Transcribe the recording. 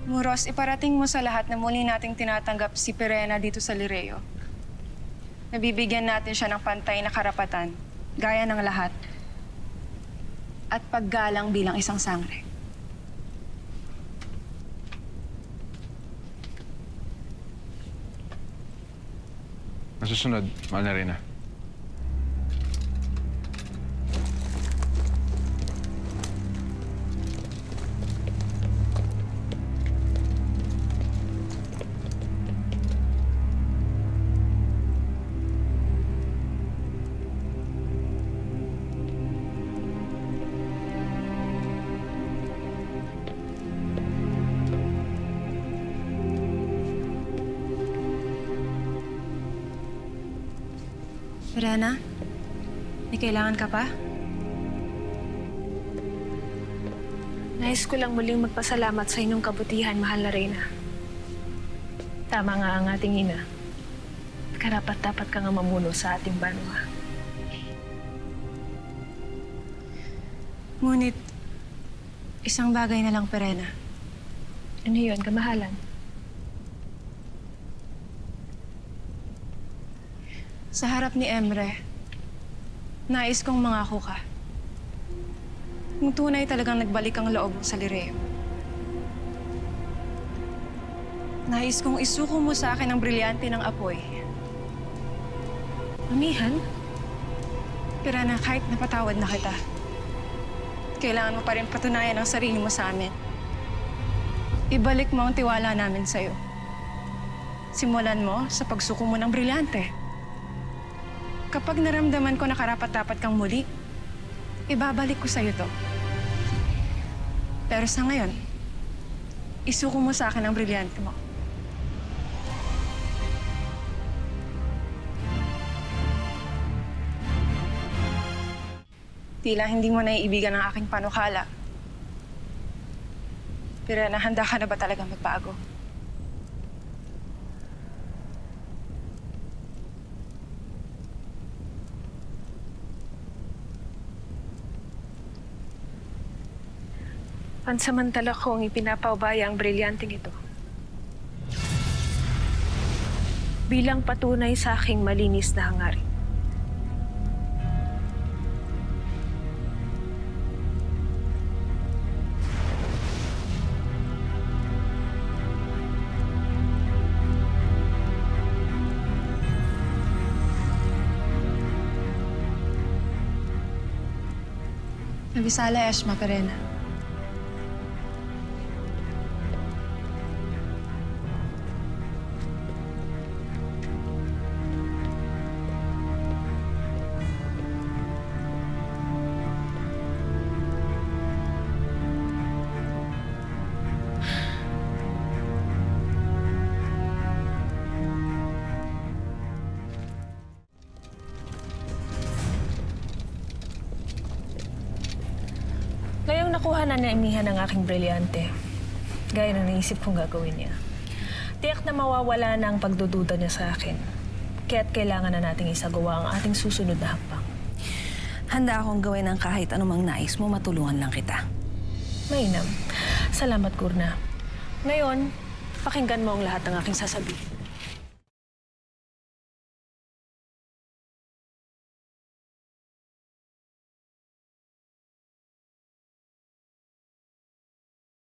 Muros, iparating mo sa lahat na muli nating tinatanggap si Pirena dito sa Lireo. Nabibigyan natin siya ng pantay na karapatan, gaya ng lahat. At paggalang bilang isang sangre. Ang susunod, mahal na Reyna. Pirena, may kailangan ka pa? Nais ko lang muling magpasalamat sa inyong kabutihan, mahal na Reyna. Tama nga ang ating ina. Karapat-dapat ka nga mamuno sa ating banwa. Ngunit, isang bagay na lang, Pirena. Ano yun, kamahalan? Sa harap ni Emre, nais kong mangako ka. Kung tunay talagang nagbalik ang loob mo sa Lireo. Nais kong isuko mo sa akin ang brilyante ng apoy. Amihan? Pirena, kahit napatawad na kita, kailangan mo pa rin patunayan ang sarili mo sa amin. Ibalik mo ang tiwala namin sa'yo. Simulan mo sa pagsuko mo ng brilyante. Kapag naramdaman ko na karapat-dapat kang muli, ibabalik ko sa'yo to. Pero sa ngayon, isuko mo sa akin ang brilyante mo. Tila hindi mo naiibigan ang aking panukala. Pero handa ka na ba talaga magbago? Pansamantala kong ipinapaubaya ang brilyanteng ito. Bilang patunay sa aking malinis na hangarin. Nabisala, Eshma, Pirena. Ngayong nakuha na ni Amihan ang aking brilyante, gaya na naisip kong gagawin niya. Tiyak na mawawala na ang pagdududa niya sa akin. Kaya't kailangan na nating isagawa ang ating susunod na hakbang. Handa akong gawin ang kahit anumang nais mo, matulungan lang kita. Mainam. Salamat, Kurna. Ngayon, pakinggan mo ang lahat ng aking sasabihin.